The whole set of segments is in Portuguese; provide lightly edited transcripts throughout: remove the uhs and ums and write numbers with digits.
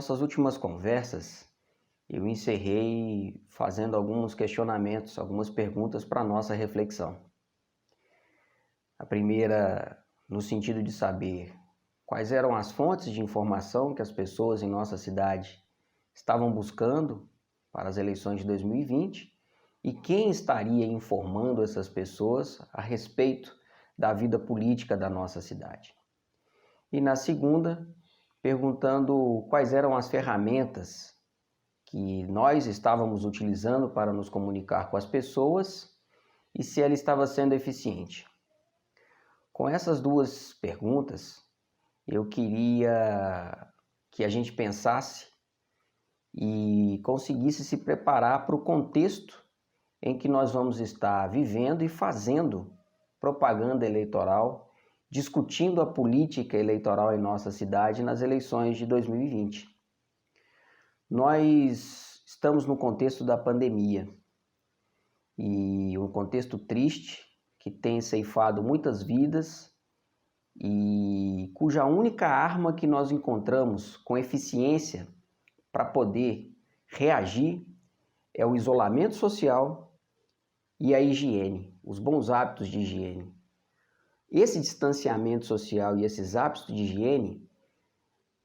nossas últimas conversas, eu encerrei fazendo alguns questionamentos, algumas perguntas para a nossa reflexão. A primeira, no sentido de saber quais eram as fontes de informação que as pessoas em nossa cidade estavam buscando para as eleições de 2020 e quem estaria informando essas pessoas a respeito da vida política da nossa cidade. E na segunda, perguntando quais eram as ferramentas que nós estávamos utilizando para nos comunicar com as pessoas e se ela estava sendo eficiente. Com essas duas perguntas, eu queria que a gente pensasse e conseguisse se preparar para o contexto em que nós vamos estar vivendo e fazendo propaganda eleitoral, discutindo a política eleitoral em nossa cidade nas eleições de 2020. Nós estamos no contexto da pandemia e um contexto triste que tem ceifado muitas vidas e cuja única arma que nós encontramos com eficiência para poder reagir é o isolamento social e a higiene, os bons hábitos de higiene. Esse distanciamento social e esses hábitos de higiene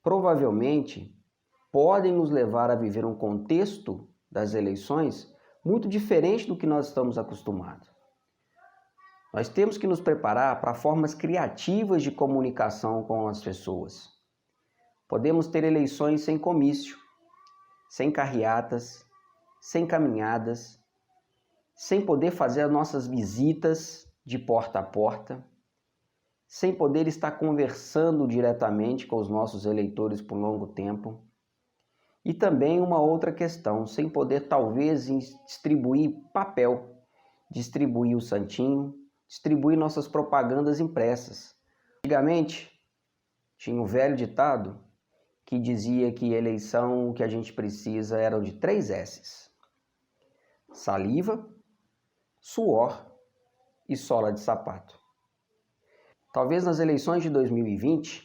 provavelmente podem nos levar a viver um contexto das eleições muito diferente do que nós estamos acostumados. Nós temos que nos preparar para formas criativas de comunicação com as pessoas. Podemos ter eleições sem comício, sem carreatas, sem caminhadas, sem poder fazer as nossas visitas de porta a porta, sem poder estar conversando diretamente com os nossos eleitores por longo tempo. E também uma outra questão, sem poder talvez distribuir papel, distribuir o santinho, distribuir nossas propagandas impressas. Antigamente, tinha um velho ditado que dizia que a eleição que a gente precisa eram de 3 S's: saliva, suor e sola de sapato. Talvez nas eleições de 2020,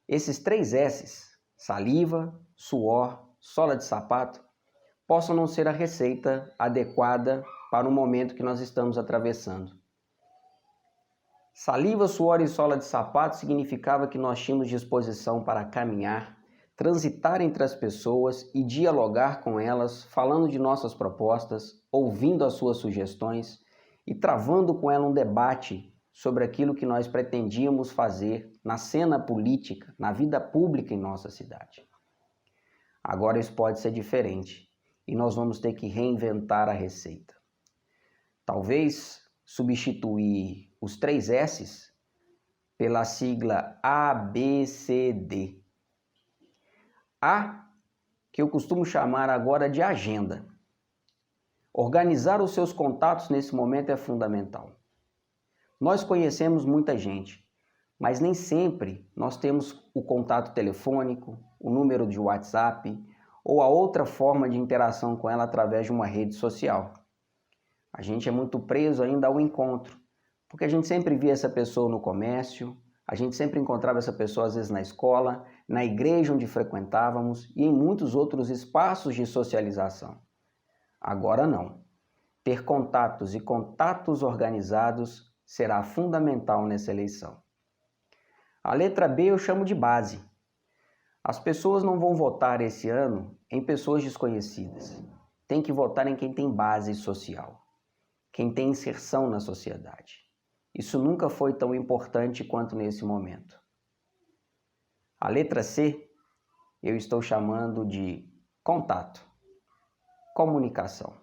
esses 3 S's, saliva, suor, sola de sapato, possam não ser a receita adequada para o momento que nós estamos atravessando. Saliva, suor e sola de sapato significava que nós tínhamos disposição para caminhar, transitar entre as pessoas e dialogar com elas, falando de nossas propostas, ouvindo as suas sugestões e travando com ela um debate sobre aquilo que nós pretendíamos fazer na cena política, na vida pública em nossa cidade. Agora isso pode ser diferente e nós vamos ter que reinventar a receita. Talvez substituir os 3 S's pela sigla ABCD. A, que eu costumo chamar agora de agenda. Organizar os seus contatos nesse momento é fundamental. Nós conhecemos muita gente, mas nem sempre nós temos o contato telefônico, o número de WhatsApp ou a outra forma de interação com ela através de uma rede social. A gente é muito preso ainda ao encontro, porque a gente sempre via essa pessoa no comércio, a gente sempre encontrava essa pessoa às vezes na escola, na igreja onde frequentávamos e em muitos outros espaços de socialização. Agora não. Ter contatos e contatos organizados será fundamental nessa eleição. A letra B eu chamo de base. As pessoas não vão votar esse ano em pessoas desconhecidas. Tem que votar em quem tem base social, quem tem inserção na sociedade. Isso nunca foi tão importante quanto nesse momento. A letra C eu estou chamando de contato, comunicação.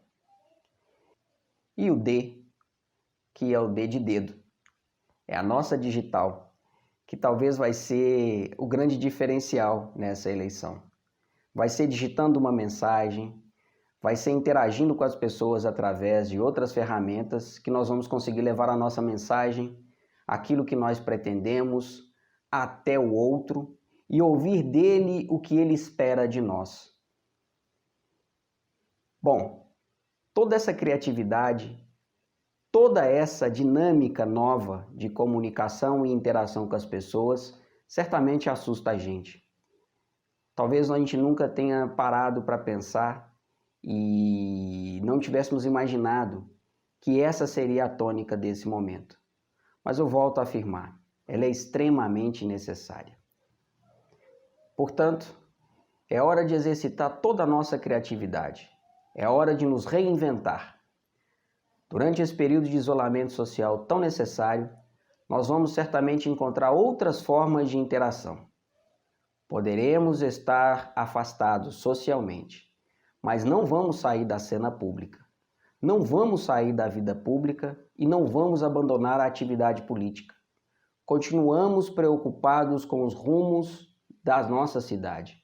E o D, que é o D de dedo, é a nossa digital, que talvez vai ser o grande diferencial nessa eleição. Vai ser digitando uma mensagem, vai ser interagindo com as pessoas através de outras ferramentas que nós vamos conseguir levar a nossa mensagem, aquilo que nós pretendemos, até o outro e ouvir dele o que ele espera de nós. Bom, toda essa criatividade, toda essa dinâmica nova de comunicação e interação com as pessoas certamente assusta a gente. Talvez a gente nunca tenha parado para pensar e não tivéssemos imaginado que essa seria a tônica desse momento. Mas eu volto a afirmar, ela é extremamente necessária. Portanto, é hora de exercitar toda a nossa criatividade. É hora de nos reinventar. Durante esse período de isolamento social tão necessário, nós vamos certamente encontrar outras formas de interação. Poderemos estar afastados socialmente, mas não vamos sair da cena pública. Não vamos sair da vida pública e não vamos abandonar a atividade política. Continuamos preocupados com os rumos da nossa cidade.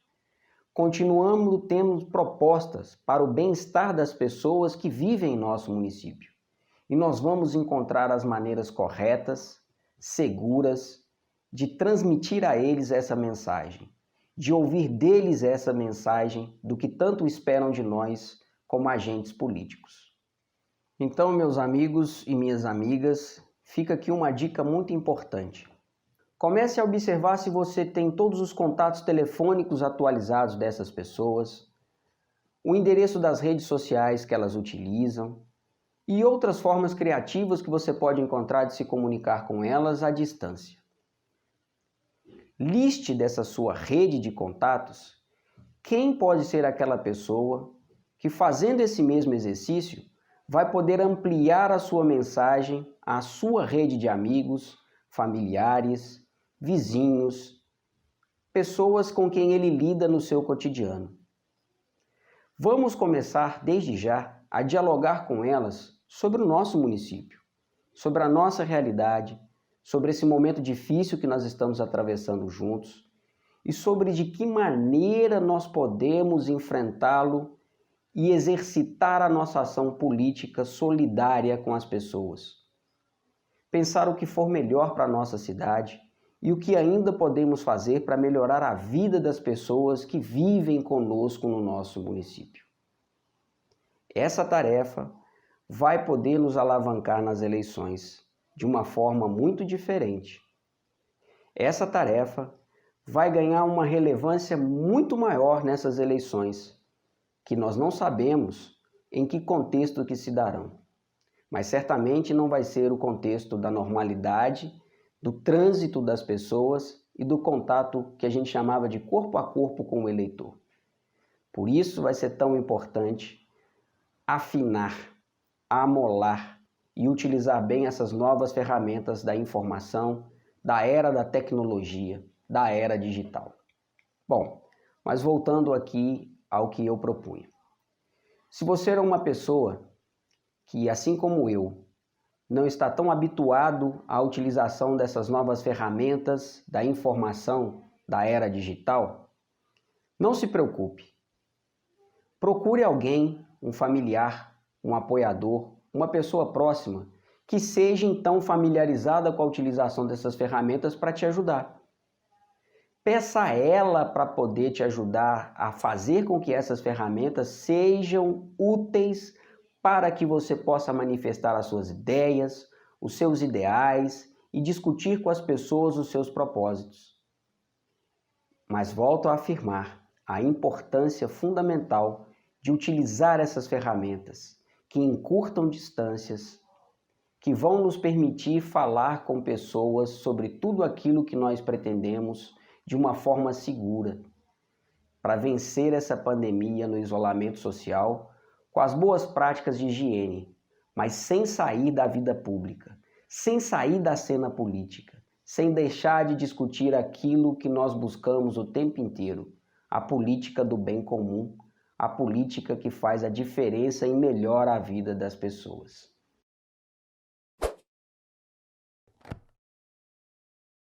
Continuamos tendo propostas para o bem-estar das pessoas que vivem em nosso município. E nós vamos encontrar as maneiras corretas, seguras, de transmitir a eles essa mensagem, de ouvir deles essa mensagem do que tanto esperam de nós como agentes políticos. Então, meus amigos e minhas amigas, fica aqui uma dica muito importante. Comece a observar se você tem todos os contatos telefônicos atualizados dessas pessoas, o endereço das redes sociais que elas utilizam e outras formas criativas que você pode encontrar de se comunicar com elas à distância. Liste dessa sua rede de contatos quem pode ser aquela pessoa que, fazendo esse mesmo exercício, vai poder ampliar a sua mensagem à sua rede de amigos, familiares, vizinhos, pessoas com quem ele lida no seu cotidiano. Vamos começar desde já a dialogar com elas sobre o nosso município, sobre a nossa realidade, sobre esse momento difícil que nós estamos atravessando juntos e sobre de que maneira nós podemos enfrentá-lo e exercitar a nossa ação política solidária com as pessoas. Pensar o que for melhor para a nossa cidade e o que ainda podemos fazer para melhorar a vida das pessoas que vivem conosco no nosso município. Essa tarefa vai poder nos alavancar nas eleições de uma forma muito diferente. Essa tarefa vai ganhar uma relevância muito maior nessas eleições, que nós não sabemos em que contexto que se darão. Mas certamente não vai ser o contexto da normalidade, do trânsito das pessoas e do contato que a gente chamava de corpo a corpo com o eleitor. Por isso vai ser tão importante afinar, amolar e utilizar bem essas novas ferramentas da informação, da era da tecnologia, da era digital. Bom, mas voltando aqui ao que eu propunha. Se você é uma pessoa que, assim como eu, não está tão habituado à utilização dessas novas ferramentas da informação da era digital, não se preocupe. Procure alguém, um familiar, um apoiador, uma pessoa próxima, que seja então familiarizada com a utilização dessas ferramentas para te ajudar. Peça a ela para poder te ajudar a fazer com que essas ferramentas sejam úteis para que você possa manifestar as suas ideias, os seus ideais e discutir com as pessoas os seus propósitos. Mas volto a afirmar a importância fundamental de utilizar essas ferramentas que encurtam distâncias, que vão nos permitir falar com pessoas sobre tudo aquilo que nós pretendemos de uma forma segura, para vencer essa pandemia no isolamento social, com as boas práticas de higiene, mas sem sair da vida pública, sem sair da cena política, sem deixar de discutir aquilo que nós buscamos o tempo inteiro, a política do bem comum, a política que faz a diferença e melhora a vida das pessoas.